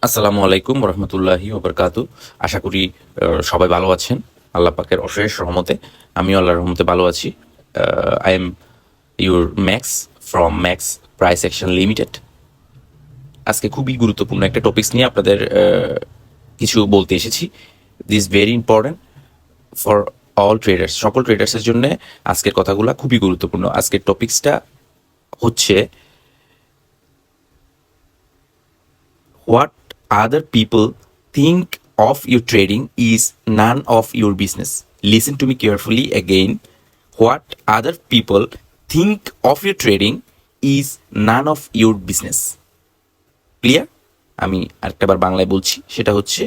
আসসালামু আলাইকুম রহমতুল্লাহি ওবরকাতু। আশা করি সবাই ভালো আছেন। আল্লাহ পাকের অশেষ রহমতে আমিও আল্লাহর রহমতে ভালো আছি। I am your max from max price action limited. আজকে খুবই গুরুত্বপূর্ণ একটা টপিকস নিয়ে আপনাদের কিছু বলতে এসেছি। This very important for all traders, সকল ট্রেডার্সের জন্য আজকের কথাগুলো খুবই গুরুত্বপূর্ণ। আজকের টপিক্সটা হচ্ছে what other people think of your trading is none of your business. Listen to me carefully again. What other people think of your trading is none of your business. Clear? আমি আরেকটাবার বাংলায় বলছি, সেটা হচ্ছে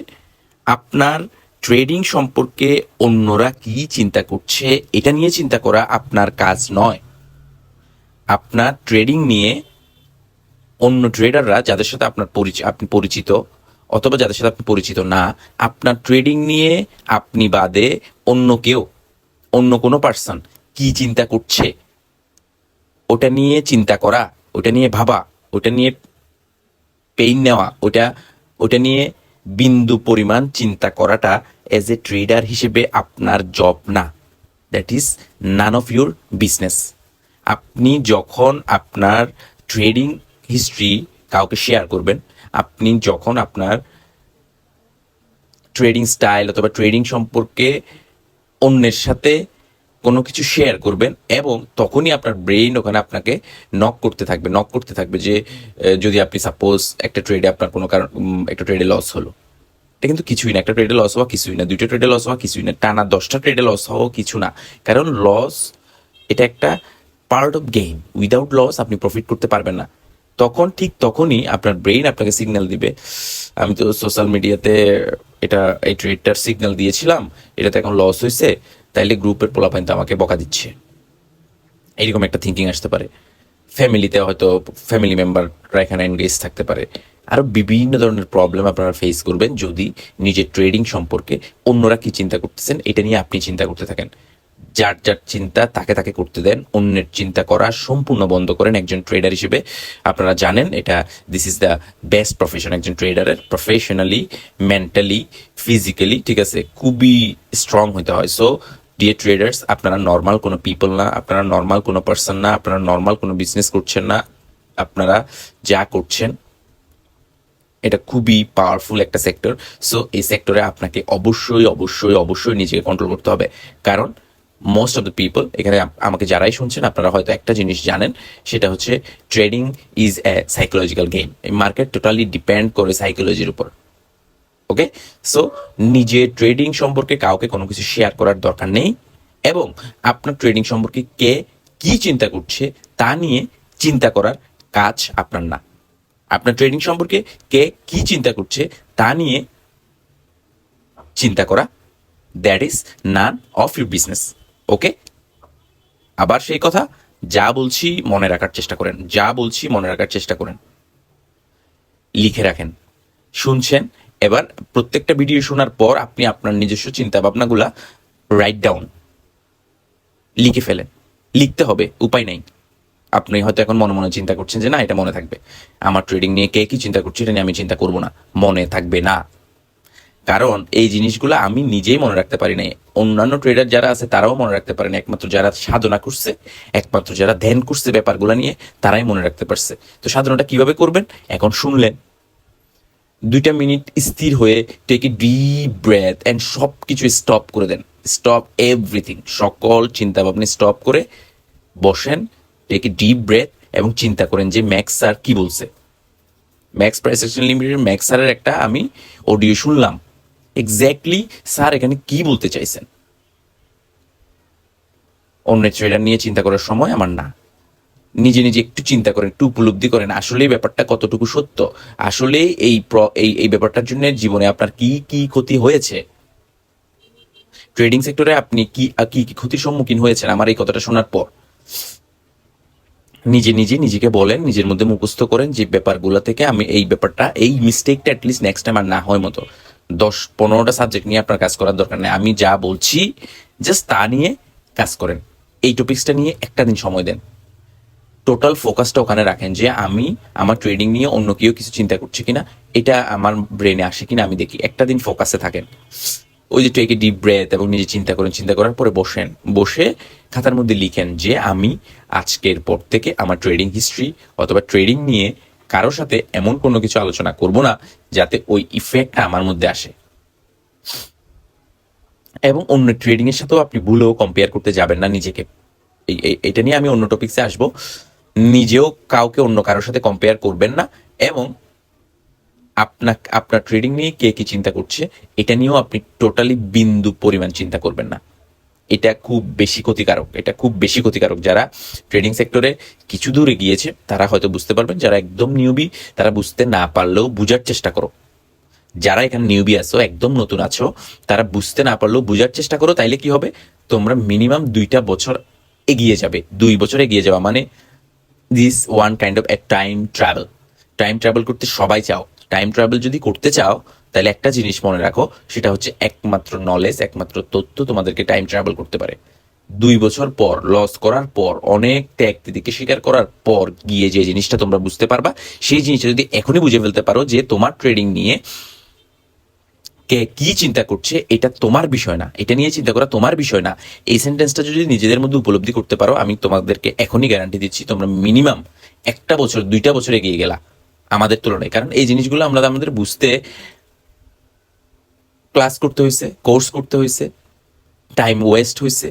আপনার ট্রেডিং সম্পর্কে অন্যরা কি চিন্তা করছে এটা নিয়ে চিন্তা করা আপনার কাজ নয়। আপনার ট্রেডিং নিয়ে অন্য ট্রেডাররা যাদের সাথে আপনি পরিচিত অথবা যাদের সাথে আপনি পরিচিত না, আপনার ট্রেডিং নিয়ে আপনি বাদে অন্য কেউ, অন্য কোনো পার্সন কি চিন্তা করছে ওটা নিয়ে চিন্তা করা, ওটা নিয়ে ভাবা, ওটা নিয়ে পেইন নেওয়া, ওটা নিয়ে বিন্দু পরিমাণ চিন্তা করাটা এজ এ ট্রেডার হিসেবে আপনার জব না। That is none of your business. আপনি যখন আপনার ট্রেডিং হিস্ট্রি কাউকে শেয়ার করবেন, আপনি যখন আপনার ট্রেডিং স্টাইল অথবা ট্রেডিং সম্পর্কে অন্যের সাথে কোনো কিছু শেয়ার করবেন, এবং তখনই আপনার ব্রেইন ওখানে আপনাকে নক করতে থাকবে যে যদি আপনি সাপোজ একটা ট্রেডে আপনার কোনো কারণ একটা ট্রেডে লস হলো, এটা কিন্তু কিছুই না। একটা ট্রেডে লস হওয়া কিছুই না, দুইটা ট্রেডে লস হওয়া কিছুই না, টানা 10টা ট্রেডে লস হওয়া কিছু না। কারণ লস এটা একটা part of game. Without loss আপনি প্রফিট করতে পারবেন না। ঠিক তখনই আপনার ব্রেইন আপনাকে সিগন্যাল দিবে, আমি তো সোশ্যাল মিডিয়াতে এই ট্রেডটার সিগন্যাল দিয়েছিলাম, এটাতে এখন লস হয়েছে, তাইলে গ্রুপের পোলাপাইন তো আমাকে বকা দিচ্ছে। এইরকম একটা থিঙ্কিং আসতে পারে। ফ্যামিলিতে হয়তো ফ্যামিলি মেম্বাররা এখানে এনগেজ থাকতে পারে। আরও বিভিন্ন ধরনের প্রবলেম আপনারা ফেস করবেন যদি নিজের ট্রেডিং সম্পর্কে অন্যরা কি চিন্তা করতেছেন এটা নিয়ে আপনি চিন্তা করতে থাকেন। যার যার চিন্তা তাকে করতে দেন, অন্যের চিন্তা করা সম্পূর্ণ বন্ধ করেন। একজন ট্রেডার হিসেবে আপনারা জানেন এটা, this is the best profession একজন ট্রেডারের। প্রফেশনালি, মেন্টালি, ফিজিক্যালি, ঠিক আছে, খুবই স্ট্রং হতে হয়। সো ডিয়ার ট্রেডার্স, আপনারা নর্মাল কোনো পিপল না, আপনারা নর্মাল কোনো পার্সন না, আপনারা নর্মাল কোনো বিজনেস করছেন না। আপনারা যা করছেন এটা খুবই পাওয়ারফুল একটা সেক্টর। সো এই সেক্টরে আপনাকে অবশ্যই নিজেকে কন্ট্রোল করতে হবে। কারণ মোস্ট অফ দ্য পিপল এখানে আমাকে যারাই শুনছেন, আপনারা হয়তো একটা জিনিস জানেন, সেটা হচ্ছে trading is a psychological game. এই মার্কেট টোটালি ডিপেন্ড করে সাইকোলজির উপর। ওকে, সো নিজের ট্রেডিং সম্পর্কে কাউকে কোনো কিছু শেয়ার করার দরকার নেই, এবং আপনার ট্রেডিং সম্পর্কে কে কি চিন্তা করছে তা নিয়ে চিন্তা করার কাজ আপনার না। আপনার ট্রেডিং সম্পর্কে কে কি চিন্তা করছে তা নিয়ে চিন্তা করা, that is none of your business. Okay, আবার সেই কথা, যা বলছি মনে রাখার চেষ্টা করেন, লিখে রাখেন। শুনছেন, এবার প্রত্যেকটা ভিডিও শোনার পর আপনি আপনার নিজস্ব চিন্তা ভাবনাগুলা রাইট ডাউন, লিখে ফেলেন। লিখতে হবে, উপায় নাই। আপনি হয়তো এখন মনে মনে চিন্তা করছেন যে না, এটা মনে থাকবে, আমার ট্রেডিং নিয়ে কে কি চিন্তা করছে এটা নিয়ে আমি চিন্তা করব না। মনে থাকবে না, কারণ এই জিনিসগুলো আমি নিজেই মনে রাখতে পারি নাই, অন্যান্য ট্রেডার যারা আছে তারাও মনে রাখতে পারেনি। একমাত্র যারা সাধনা করছে, একমাত্র যারা ধ্যান করছে ব্যাপারগুলো নিয়ে, তারাই মনে রাখতে পারছে। তো সাধনাটা কিভাবে করবেন এখন শুনলেন। 2টা মিনিট স্থির হয়ে take a deep breath and সব কিছু স্টপ করে দেন। স্টপ এভরিথিং, সকল চিন্তা ভাবনা স্টপ করে বসেন, টেক এ ডিপ ব্রেথ, এবং চিন্তা করেন যে ম্যাক্স স্যার কি বলছে। Max price action limited max স্যারের একটা আমি অডিও শুনলাম, এক্স্যাক্টলি স্যার এখানে কি বলতে চাইছেন। অন্যের ট্রেডার নিয়ে চিন্তা করার সময় আমার না। নিজে একটু চিন্তা করেন, একটু উপলব্ধি করেন আসলে ব্যাপারটা কতটুকু সত্য, আসলে এই ব্যাপারটার জন্য জীবনে আপনার কি কি ক্ষতি হয়েছে, ট্রেডিং সেক্টরে আপনি কি কি ক্ষতির সম্মুখীন হয়েছেন। আমার এই কথাটা শোনার পর নিজেকে বলেন, নিজের মধ্যে মুখস্থ করেন যে ব্যাপারগুলো থেকে আমি এই মিস্টেকটা অ্যাটলিস্ট নেক্সট টাইম আর না হয় মতো। 10-15টা সাবজেক্ট নিয়ে আপনার কাজ করার দরকার নেই। আমি যা বলছি জাস্ট তা নিয়ে কাজ করেন। এই টপিক্সটা নিয়ে একটা দিন সময় দেন, টোটাল ফোকাসটা ওখানে রাখেন যে আমি আমার ট্রেডিং নিয়ে অন্য কেউ কিছু চিন্তা করছে কিনা, এটা আমার ব্রেনে আসে কিনা আমি দেখি। একটা দিন ফোকাসে থাকেন, ওই যে টেক এ ডিপ ব্রেথ এবং নিজে চিন্তা করেন, চিন্তা করার পরে বসে খাতার মধ্যে লিখেন যে আমি আজকের পর থেকে আমার ট্রেডিং হিস্ট্রি অথবা ট্রেডিং নিয়ে কারোর সাথে এমন কোনো কিছু আলোচনা করব না যাতে ওই ইফেক্টটা আমার মধ্যে আসে। এবং অন্য ট্রেডিং এর সাথেও আপনি ভুলেও কম্পেয়ার করতে যাবেন না নিজেকে। এটা নিয়ে আমি অন্য টপিক্সে আসবো। নিজেও কাউকে অন্য কারোর সাথে কম্পেয়ার করবেন না, এবং আপনার ট্রেডিং নিয়ে কে কি চিন্তা করছে এটা নিয়েও আপনি টোটালি বিন্দু পরিমাণ চিন্তা করবেন না। এটা খুব বেশি ক্ষতিকারক, এটা খুব বেশি ক্ষতিকারক। যারা ট্রেডিং সেক্টরে কিছু দূরে গিয়েছে তারা হয়তো বুঝতে পারবেন, যারা একদম নিউবি তারা বুঝতে না পারলেও বুঝার চেষ্টা করো। যারা এখানে নিউবি আছো, একদম নতুন আছো, তারা বুঝতে না পারলেও বুঝার চেষ্টা করো। তাইলে কি হবে, তোমরা মিনিমাম 2টা বছর এগিয়ে যাবে। 2 বছর এগিয়ে যাওয়া মানে this one kind of A time travel. Time travel করতে সবাই চাও। টাইম ট্রাভেল যদি করতে চাও তাহলে একটা জিনিস মনে রাখো, সেটা হচ্ছে একমাত্র নলেজ, একমাত্র তথ্য তোমাদেরকে টাইম ট্রাভেল করতে পারে। 2 বছর পর লস করার পর, অনেক ত্যাগ দিদিকে স্বীকার করার পর গিয়ে যে জিনিসটা তোমরা বুঝতে পারবা, সেই জিনিসটা যদি এখনই বুঝে ফেলতে পারো যে তোমার ট্রেডিং নিয়ে কে কি চিন্তা করছে এটা তোমার বিষয় না, এটা নিয়ে চিন্তা করা তোমার বিষয় না, এই সেন্টেন্সটা যদি নিজেদের মধ্যে উপলব্ধি করতে পারো, আমি তোমাদেরকে এখনই গ্যারান্টি দিচ্ছি তোমরা মিনিমাম 1 বছর 2টা বছর এগিয়ে গেলা আমাদের তুলনায়। কারণ এই জিনিসগুলো আমরা আমাদের বুঝতে ক্লাস করতে হয়েছে, কোর্স করতে হয়েছে, টাইম ওয়েস্ট হয়েছে,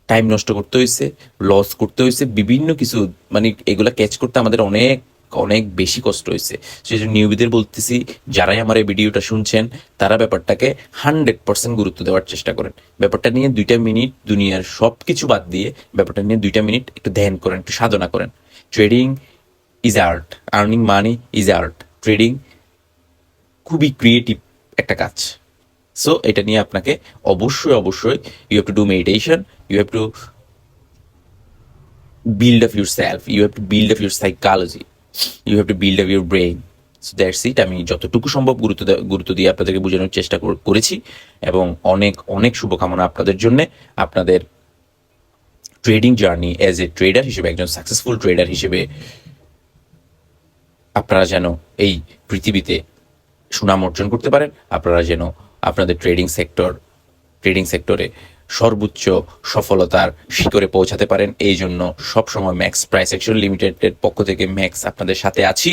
টাইম নষ্ট করতে হয়েছে, লস করতে হয়েছে, বিভিন্ন কিছু, মানে এগুলা ক্যাচ করতে আমাদের অনেক অনেক বেশি কষ্ট হয়েছে। সেই জন্য নিউবিদের বলতেছি, যারাই আমার এই ভিডিওটা শুনছেন তারা ব্যাপারটাকে 100% গুরুত্ব দেওয়ার চেষ্টা করেন। ব্যাপারটা নিয়ে 2টা মিনিট দুনিয়ার সব কিছু বাদ দিয়ে ব্যাপারটা নিয়ে 2টা মিনিট একটু ধ্যান করেন, একটু সাধনা করেন। Trading is art, earning money is art. Trading খুবই ক্রিয়েটিভ একটা কাজ। সো এটা নিয়ে আপনাকে অবশ্যই অবশ্যই you have to do meditation, you have to build up yourself, you have to build up your psychology, you have to build up your brain. So that's it. আমি যতটুকু সম্ভব গুরুত্ব দিয়ে আপনাদেরকে বোঝানোর চেষ্টা করেছি, এবং অনেক অনেক শুভকামনা আপনাদের জন্য, আপনাদের trading journey as a tedder হিসেবে, একজন সাকসেসফুল ট্রেডার হিসেবে আপনারা যেন এই পৃথিবীতে সুনাম অর্জন করতে পারেন, আপনারা যেন আপনাদের ট্রেডিং সেক্টরে সর্বোচ্চ সফলতার শিখরে পৌঁছাতে পারেন। এই জন্য সবসময় ম্যাক্স প্রাইস অ্যাকশন লিমিটেডের পক্ষ থেকে ম্যাক্স আপনাদের সাথে আছি,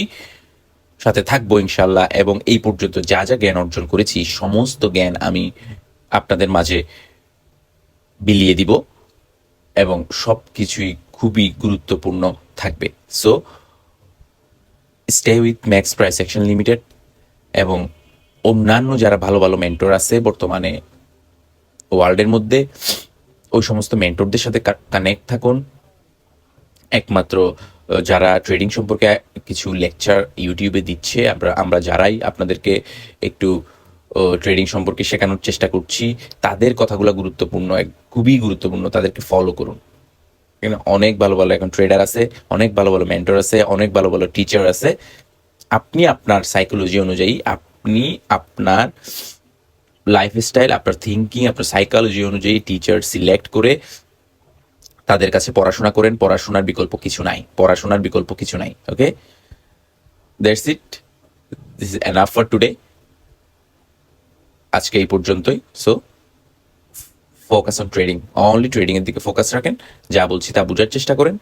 সাথে থাকবো ইনশাল্লাহ। এবং এই পর্যন্ত যা যা জ্ঞান অর্জন করেছি সমস্ত জ্ঞান আমি আপনাদের মাঝে বিলিয়ে দিব, এবং সব কিছুই খুবই গুরুত্বপূর্ণ থাকবে। So stay with max price action limited, এবং অন্যান্য যারা ভালো ভালো মেন্টর আছে বর্তমানে ওয়ার্ল্ডের মধ্যে, ওই সমস্ত মেন্টরদের সাথে কানেক্ট থাকুন। একমাত্র যারা ট্রেডিং সম্পর্কে কিছু লেকচার ইউটিউবে দিচ্ছে, আমরা যারাই আপনাদেরকে একটু ট্রেডিং সম্পর্কে শেখানোর চেষ্টা করছি, তাদের কথাগুলো গুরুত্বপূর্ণ, খুবই গুরুত্বপূর্ণ, তাদেরকে ফলো করুন। অনেক ভালো ভালো এখন ট্রেডার আছে, অনেক ভালো ভালো মেন্টর আছে, অনেক ভালো ভালো টিচার আছে। আপনি আপনার সাইকোলজি অনুযায়ী, আপনি আপনার লাইফস্টাইল, আপনার থিঙ্কিং, আপনার সাইকোলজি অনুযায়ী টিচার সিলেক্ট করে তাদের কাছে পড়াশোনা করেন। পড়াশোনার বিকল্প কিছু নাই, পড়াশোনার বিকল্প কিছু নাই। Okay, that's it, this is enough for today. আজকে এই পর্যন্তই। So focus on trading, only trading এর দিকে ফোকাস রাখেন। যা বলছি তা বোঝার চেষ্টা করেন।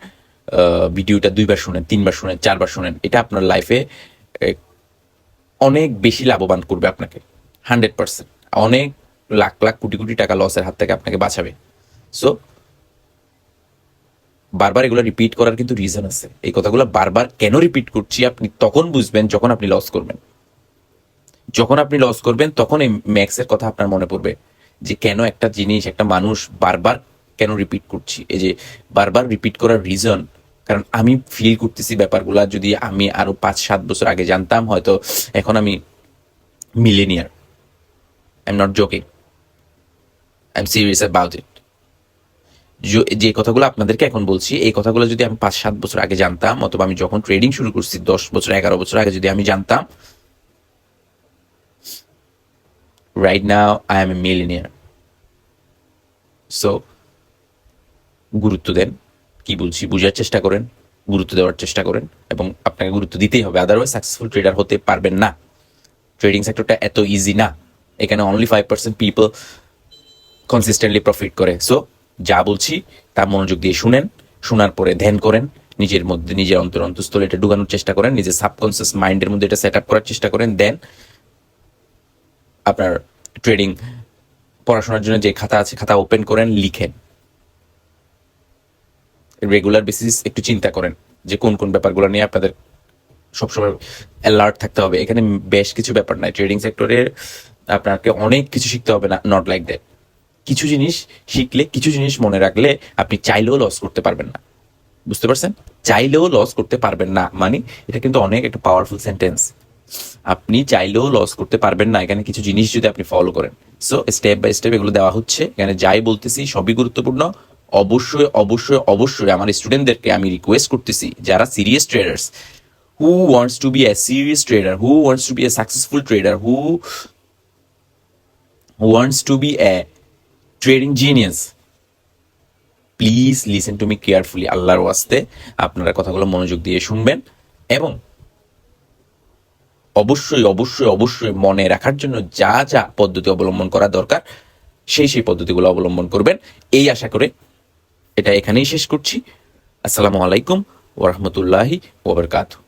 ভিডিওটা 2বার শুনেন, 3বার শুনেন, 4বার শুনেন, এটা আপনার লাইফে অনেক বেশি লাভবান করবে আপনাকে। 100% অনেক লাখ লাখ কোটি কোটি টাকা লসের হাত থেকে আপনাকে বাঁচাবে। সো বারবার এগুলো রিপিট করার কিন্তু রিজন আছে। এই কথাগুলো বারবার কেন রিপিট করছি আপনি তখন বুঝবেন যখন আপনি লস করবেন। যখন আপনি লস করবেন তখন এই ম্যাক্সের কথা আপনার মনে পড়বে, যে কেন একটা জিনিস, একটা মানুষ বারবার কেন রিপিট করছি। এই যে বারবার রিপিট করার রিজন, কারণ আমি ফিল করতেছি ব্যাপারগুলা যদি আমি আরো 5-7 বছর আগে জানতাম, হয়তো এখন আমি millionaire. I am not joking, I am serious about it. যে কথাগুলো আপনাদেরকে এখন বলছি, এই কথাগুলো যদি আমি 5-7 বছর আগে জানতাম, অথবা আমি যখন ট্রেডিং শুরু করছি 10 বছর 11 বছর আগে যদি আমি জানতাম, right now I M A millionaire. So গুরুত্ব দেন, কি বলছি বুঝার চেষ্টা করেন, গুরুত্ব দেওয়ার চেষ্টা করেন এবং আপনাকে গুরুত্ব দিতেই হবে, আদারওয়াইজ সাকসেসফুল ট্রেডার হতে পারবেন না। ট্রেডিং সেক্টরটা এত ইজি না, এখানে অনলি 5% পিপল কনসিস্টেন্টলি প্রফিট করে। সো যা বলছি তা মনোযোগ দিয়ে শুনেন, শোনার পরে ধ্যান করেন, নিজের মধ্যে নিজের অন্তঃস্থলে এটা ঢুকানোর চেষ্টা করেন, নিজের সাবকনসিয়াস মাইন্ডের মধ্যে এটা সেট আপ করার চেষ্টা করেন। দেন আপনার ট্রেডিং পড়াশোনার জন্য যে খাতা আছে, খাতা ওপেন করেন, লিখেন, রেগুলার বেসিস একটু চিন্তা করেন যে কোন কোন ব্যাপারগুলো নিয়ে আপনাদের সবসময় অ্যালার্ট থাকতে হবে। এখানে বেশ কিছু ব্যাপার নাই, ট্রেডিং সেক্টরে আপনাকে অনেক কিছু শিখতে হবে না, নট লাইক দ্যাট। কিছু জিনিস শিখলে, কিছু জিনিস মনে রাখলে আপনি চাইলেও লস করতে পারবেন না। বুঝতে পারছেন? চাইলেও লস করতে পারবেন না মানে এটা কিন্তু অনেক একটা পাওয়ারফুল সেন্টেন্স। আপনি চাইলেও লস করতে পারবেন না, এখানে কিছু জিনিস যদি আপনি ফলো করেন। সো স্টেপ বাই স্টেপ এগুলো দেওয়া হচ্ছে, এখানে যাই বলতেছি সবই গুরুত্বপূর্ণ। অবশ্যই অবশ্যই অবশ্যই আমার স্টুডেন্টদেরকে আমি রিকোয়েস্ট করতেছি, যারা serious traders, who wants to be a serious trader, who wants to be a successful trader, who wants to be a trading genius, please listen to me carefully. আল্লাহর ওয়াস্তে আপনারা কথাগুলো মনোযোগ দিয়ে শুনবেন এবং অবশ্যই অবশ্যই অবশ্যই মনে রাখার জন্য যা যা পদ্ধতি অবলম্বন করা দরকার সেই পদ্ধতিগুলো অবলম্বন করবেন, এই আশা করে এটা এখানেই শেষ করছি। আসসালামু আলাইকুম ওয়া রাহমাতুল্লাহি ওয়া বারাকাতুহু।